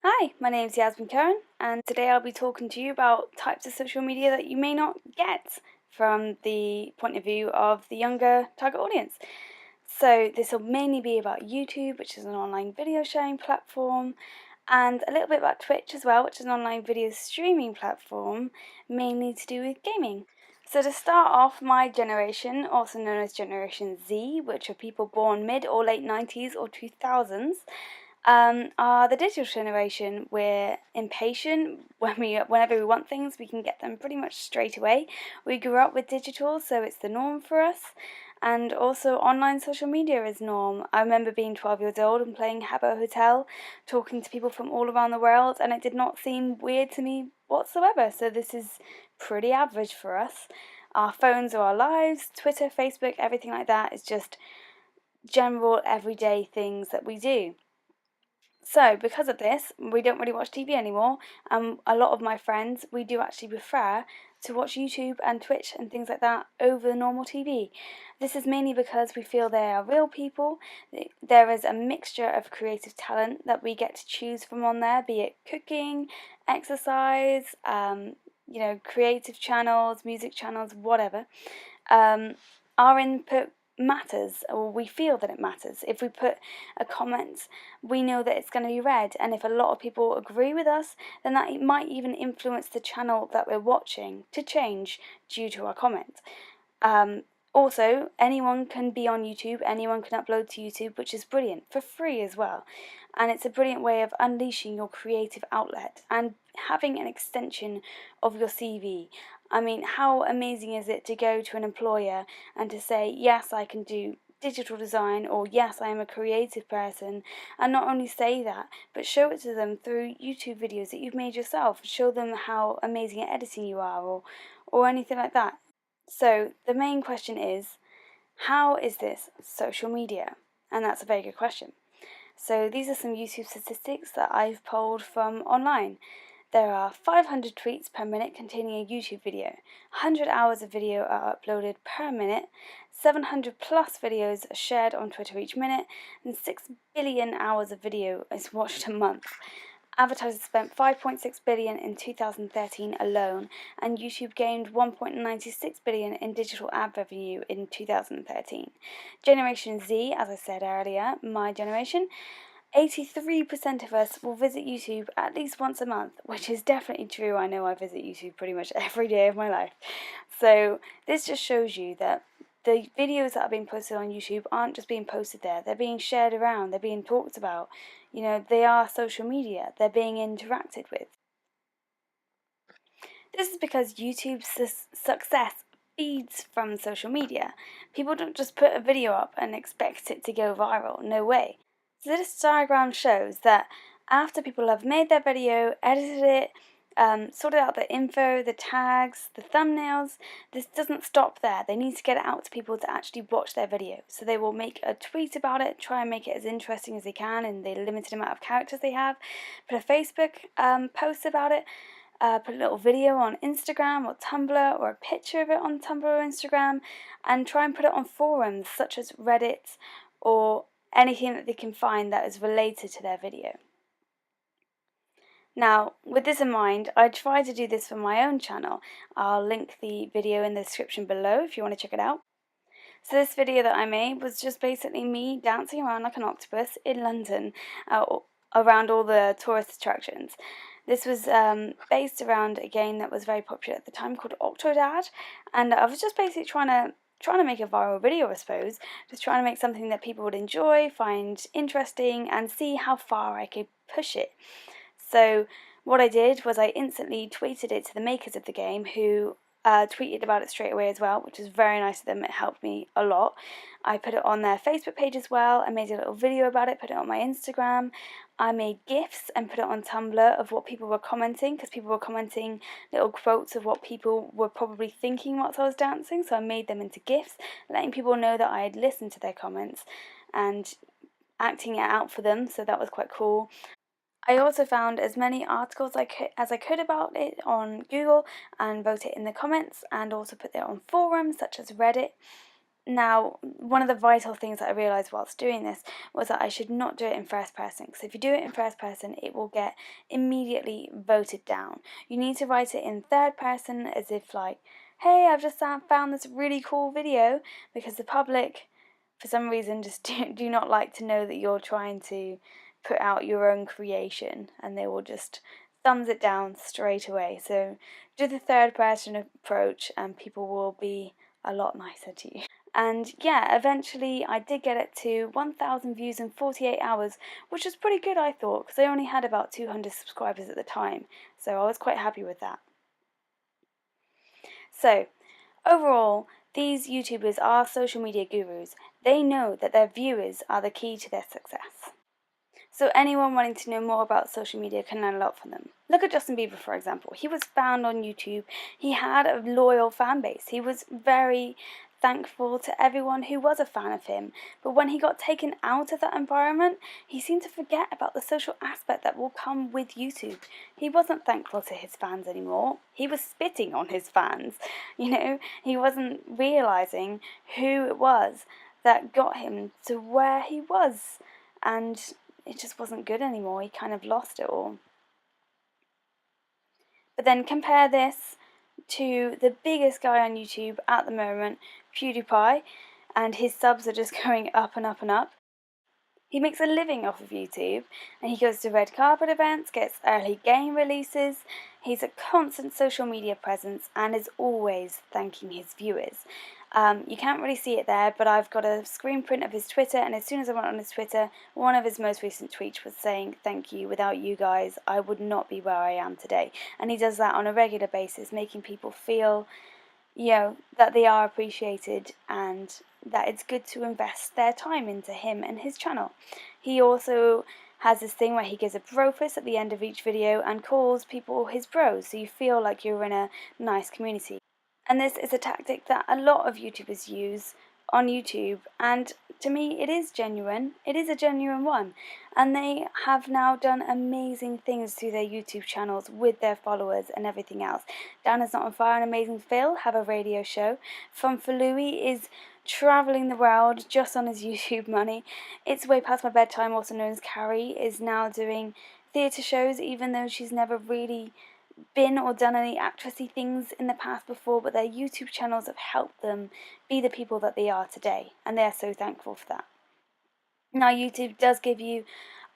Hi, my name is Yasmin Curran, and today I'll be talking to you about types of social media that you may not get from the point of view of the younger target audience. So this will mainly be about YouTube, which is an online video sharing platform, and a little bit about Twitch as well, which is an online video streaming platform, mainly to do with gaming. So to start off, my generation, also known as Generation Z, which are people born mid or late 90s or 2000s, are the digital generation. We're impatient. Whenever we want things, we can get them pretty much straight away. We grew up with digital, so it's the norm for us. And also online social media is norm. I remember being 12 years old and playing Habbo Hotel, talking to people from all around the world, and it did not seem weird to me whatsoever. So this is pretty average for us. Our phones are our lives. Twitter, Facebook, everything like that is just general everyday things that we do. So, because of this, we don't really watch TV anymore. A lot of my friends, we do actually prefer to watch YouTube and Twitch and things like that over normal TV. This is mainly because we feel they are real people. There is a mixture of creative talent that we get to choose from on there, be it cooking, exercise, creative channels, music channels, whatever. Our input matters, or we feel that it matters. If we put a comment, we know that it's going to be read, and if a lot of people agree with us, then that might even influence the channel that we're watching to change due to our comment. Also, anyone can be on YouTube, anyone can upload to YouTube, which is brilliant, for free as well. And it's a brilliant way of unleashing your creative outlet and having an extension of your CV. I mean, how amazing is it to go to an employer and to say, yes, I can do digital design, or yes, I am a creative person, and not only say that, but show it to them through YouTube videos that you've made yourself. Show them how amazing at editing you are, or anything like that. So the main question is, how is this social media? And that's a very good question. So these are some YouTube statistics that I've pulled from online. There are 500 tweets per minute containing a YouTube video. 100 hours of video are uploaded per minute. 700 plus videos are shared on Twitter each minute, and 6 billion hours of video is watched a month. Advertisers spent $5.6 billion in 2013 alone, and YouTube gained $1.96 billion in digital ad revenue in 2013. Generation Z, as I said earlier, my generation, 83% of us will visit YouTube at least once a month, which is definitely true. I know I visit YouTube pretty much every day of my life. So this just shows you that the videos that are being posted on YouTube aren't just being posted there. They're being shared around. They're being talked about. They are social media. They're being interacted with. This is because YouTube's success feeds from social media. People don't just put a video up and expect it to go viral. No way. So this diagram shows that after people have made their video, edited it, sorted out the info, the tags, the thumbnails, this doesn't stop there. They need to get it out to people to actually watch their video. So they will make a tweet about it, try and make it as interesting as they can in the limited amount of characters they have, put a Facebook post about it, put a little video on Instagram or Tumblr, or a picture of it on Tumblr or Instagram, and try and put it on forums such as Reddit or anything that they can find that is related to their video. Now, with this in mind, I try to do this for my own channel. I'll link the video in the description below if you want to check it out. So this video that I made was just basically me dancing around like an octopus in London, around all the tourist attractions. This was based around a game that was very popular at the time called Octodad, and I was just basically trying to make a viral video, I suppose, just trying to make something that people would enjoy, find interesting, and see how far I could push it. So what I did was I instantly tweeted it to the makers of the game, who tweeted about it straight away as well, which was very nice of them. It helped me a lot. I put it on their Facebook page as well. I made a little video about it, put it on my Instagram. I made GIFs and put it on Tumblr of what people were commenting, because people were commenting little quotes of what people were probably thinking whilst I was dancing. So I made them into GIFs, letting people know that I had listened to their comments and acting it out for them. So that was quite cool. I also found as many articles as I could about it on Google and wrote it in the comments, and also put it on forums such as Reddit. Now, one of the vital things that I realised whilst doing this was that I should not do it in first person, because if you do it in first person, it will get immediately voted down. You need to write it in third person, as if like, hey, I've just found this really cool video, because the public, for some reason, just do not like to know that you're trying to put out your own creation, and they will just thumbs it down straight away. So do the third person approach, and people will be a lot nicer to you. And yeah, eventually I did get it to 1,000 views in 48 hours, which was pretty good, I thought, because I only had about 200 subscribers at the time, so I was quite happy with that. So, overall, these YouTubers are social media gurus. They know that their viewers are the key to their success. So anyone wanting to know more about social media can learn a lot from them. Look at Justin Bieber, for example. He was found on YouTube. He had a loyal fan base. He was very thankful to everyone who was a fan of him. But when he got taken out of that environment, he seemed to forget about the social aspect that will come with YouTube. He wasn't thankful to his fans anymore. He was spitting on his fans. He wasn't realizing who it was that got him to where he was. And it just wasn't good anymore. He kind of lost it all. But then compare this to the biggest guy on YouTube at the moment, PewDiePie, and his subs are just going up and up and up. He makes a living off of YouTube, and he goes to red carpet events, gets early game releases. He's a constant social media presence and is always thanking his viewers. You can't really see it there, but I've got a screen print of his Twitter, and as soon as I went on his Twitter, one of his most recent tweets was saying, "Thank you, without you guys, I would not be where I am today." And he does that on a regular basis, making people feel that they are appreciated and that it's good to invest their time into him and his channel. He also has this thing where he gives a bro fist at the end of each video and calls people his bros, so you feel like you're in a nice community. And this is a tactic that a lot of YouTubers use on YouTube, and to me it is genuine. It is a genuine one, and they have now done amazing things through their YouTube channels with their followers and everything else. Dan Is Not On Fire and Amazing Phil have a radio show. Fun for Louie is travelling the world just on his YouTube money. It's Way Past My Bedtime, also known as Carrie, is now doing theatre shows, even though she's never really been or done any actressy things in the past before, but their YouTube channels have helped them be the people that they are today, and they're so thankful for that. Now, YouTube does give you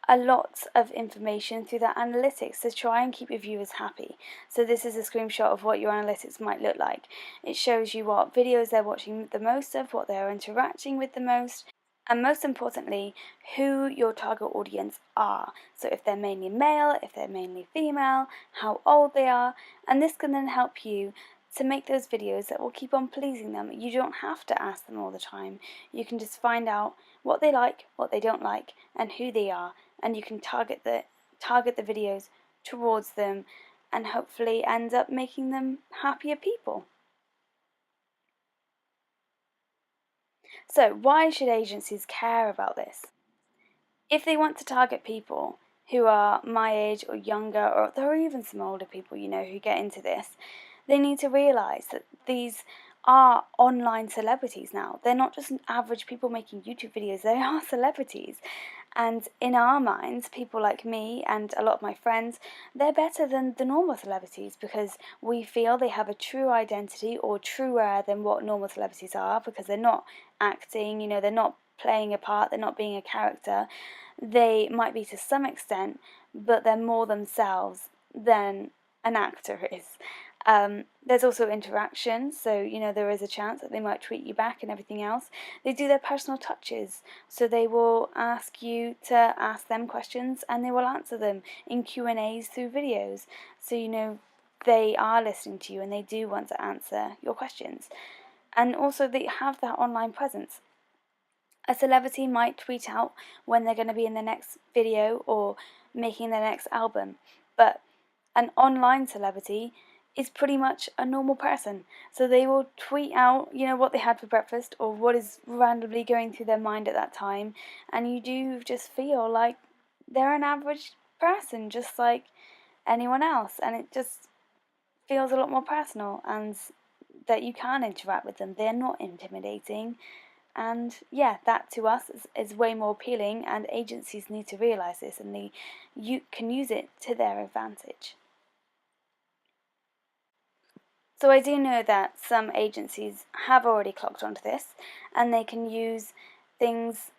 a lot of information through their analytics to try and keep your viewers happy. So this is a screenshot of what your analytics might look like. It shows you what videos they're watching the most of, what they're interacting with the most, and most importantly, who your target audience are. So if they're mainly male, if they're mainly female, how old they are, and this can then help you to make those videos that will keep on pleasing them. You don't have to ask them all the time. You can just find out what they like, what they don't like, and who they are, and you can target the videos towards them and hopefully end up making them happier people. So why should agencies care about this? If they want to target people who are my age or younger, or there are even some older people, who get into this, they need to realise that these are online celebrities now. They're not just average people making YouTube videos, they are celebrities. And in our minds, people like me and a lot of my friends, they're better than the normal celebrities because we feel they have a true identity, or truer than what normal celebrities are, because they're not acting, they're not playing a part, they're not being a character. They might be to some extent, but they're more themselves than an actor is. There's also interaction, so there is a chance that they might tweet you back and everything else. They do their personal touches, so they will ask you to ask them questions and they will answer them in Q&As through videos, so they are listening to you and they do want to answer your questions. And also they have that online presence. A celebrity might tweet out when they're going to be in the next video or making their next album, but an online celebrity is pretty much a normal person. So they will tweet out, what they had for breakfast or what is randomly going through their mind at that time, and you do just feel like they're an average person, just like anyone else, and it just feels a lot more personal, and that you can interact with them. They're not intimidating. And yeah, that to us is way more appealing, and agencies need to realise this, and you can use it to their advantage. So I do know that some agencies have already clocked onto this, and they can use things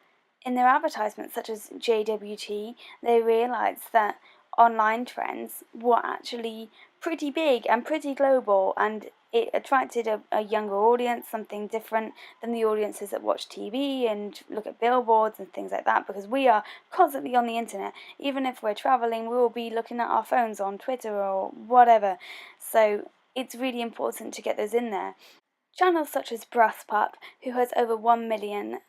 in their advertisements, such as JWT. They realised that online trends were actually pretty big and pretty global, and it attracted a younger audience, something different than the audiences that watch TV and look at billboards and things like that, because we are constantly on the internet. Even if we're travelling, we will be looking at our phones on Twitter or whatever. So it's really important to get those in there. Channels such as Pup, who has over 1 million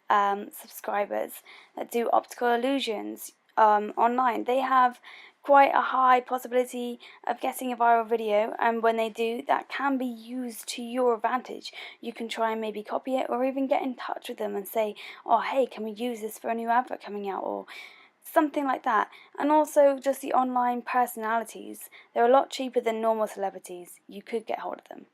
subscribers that do optical illusions online, they have quite a high possibility of getting a viral video, and when they do, that can be used to your advantage. You can try and maybe copy it, or even get in touch with them and say, oh hey, can we use this for a new advert coming out, or something like that. And also just the online personalities, they're a lot cheaper than normal celebrities. You could get hold of them.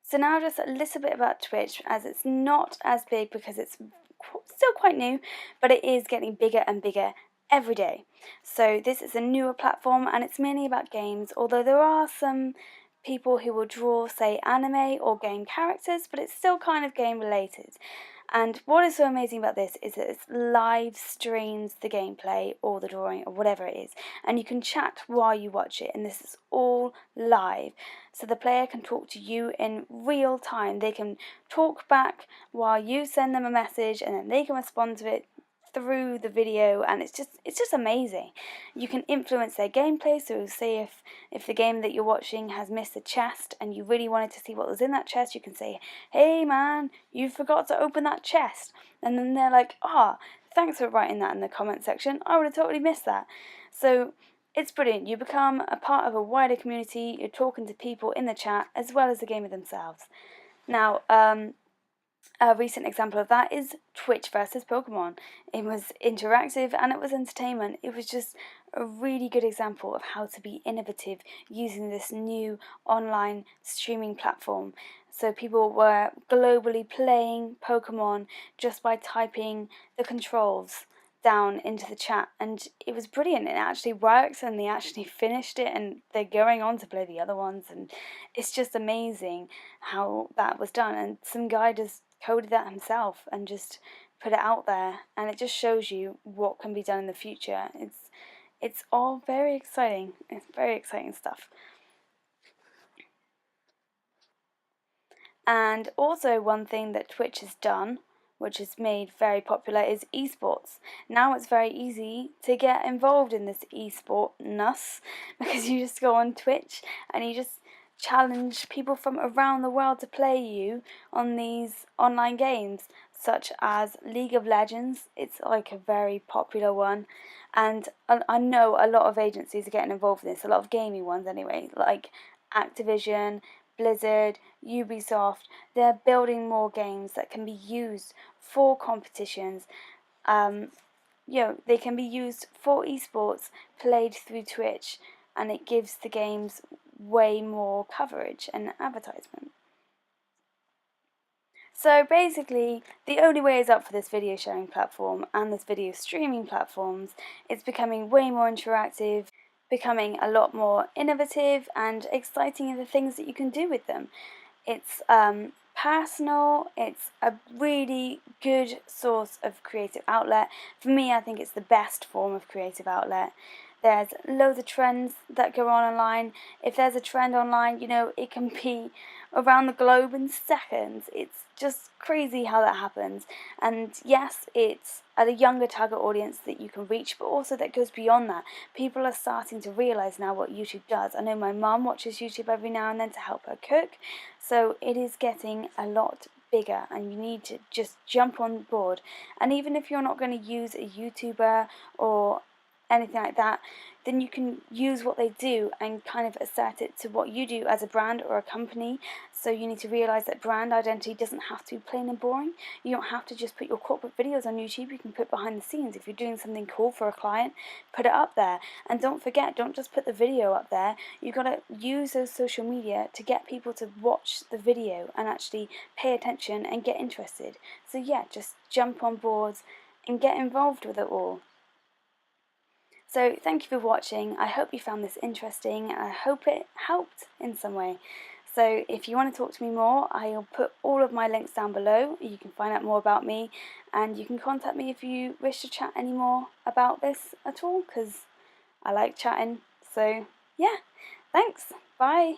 So now just a little bit about Twitch, as it's not as big because it's still quite new, but it is getting bigger and bigger every day. So this is a newer platform, and it's mainly about games, although there are some people who will draw, say, anime or game characters, but it's still kind of game related. And what is so amazing about this is that it live streams the gameplay or the drawing or whatever it is, and you can chat while you watch it, and this is all live. So the player can talk to you in real time. They can talk back while you send them a message, and then they can respond to it through the video, and it's just amazing. You can influence their gameplay, so say if the game that you're watching has missed a chest and you really wanted to see what was in that chest, you can say, hey man, you forgot to open that chest, and then they're like, thanks for writing that in the comment section, I would have totally missed that. So it's brilliant. You become a part of a wider community, you're talking to people in the chat as well as the gamer themselves. Now, a recent example of that is Twitch versus Pokemon. It was interactive and it was entertainment. It was just a really good example of how to be innovative using this new online streaming platform. So people were globally playing Pokemon just by typing the controls down into the chat, and it was brilliant. It actually works, and they actually finished it, and they're going on to play the other ones, and it's just amazing how that was done. And some guy just coded that himself and just put it out there, and it just shows you what can be done in the future. It's all very exciting. It's very exciting stuff. And also one thing that Twitch has done, which is made very popular, is esports. Now it's very easy to get involved in this esport-ness because you just go on Twitch and you just challenge people from around the world to play you on these online games, such as League of Legends. It's like a very popular one, and I know a lot of agencies are getting involved in this, a lot of gaming ones anyway, like Activision, Blizzard, Ubisoft. They're building more games that can be used for competitions. They can be used for esports played through Twitch, and it gives the games way more coverage and advertisement. So basically, the only way is up for this video sharing platform and this video streaming platforms. It's becoming way more interactive, becoming a lot more innovative and exciting in the things that you can do with them. It's personal, it's a really good source of creative outlet. For me, I think it's the best form of creative outlet. There's loads of trends that go on online. If there's a trend online, it can be around the globe in seconds. It's just crazy how that happens. And yes, it's at a younger target audience that you can reach, but also that goes beyond that. People are starting to realise now what YouTube does. I know my mum watches YouTube every now and then to help her cook, so it is getting a lot bigger, and you need to just jump on board. And even if you're not going to use a YouTuber or anything like that, then you can use what they do and kind of assert it to what you do as a brand or a company. So you need to realise that brand identity doesn't have to be plain and boring. You don't have to just put your corporate videos on YouTube. You can put behind the scenes. If you're doing something cool for a client, put it up there. And don't forget, don't just put the video up there. You've got to use those social media to get people to watch the video and actually pay attention and get interested. So yeah, just jump on board and get involved with it all. So thank you for watching. I hope you found this interesting, and I hope it helped in some way. So if you want to talk to me more, I'll put all of my links down below. You can find out more about me, and you can contact me if you wish to chat any more about this at all, because I like chatting. So yeah, thanks. Bye.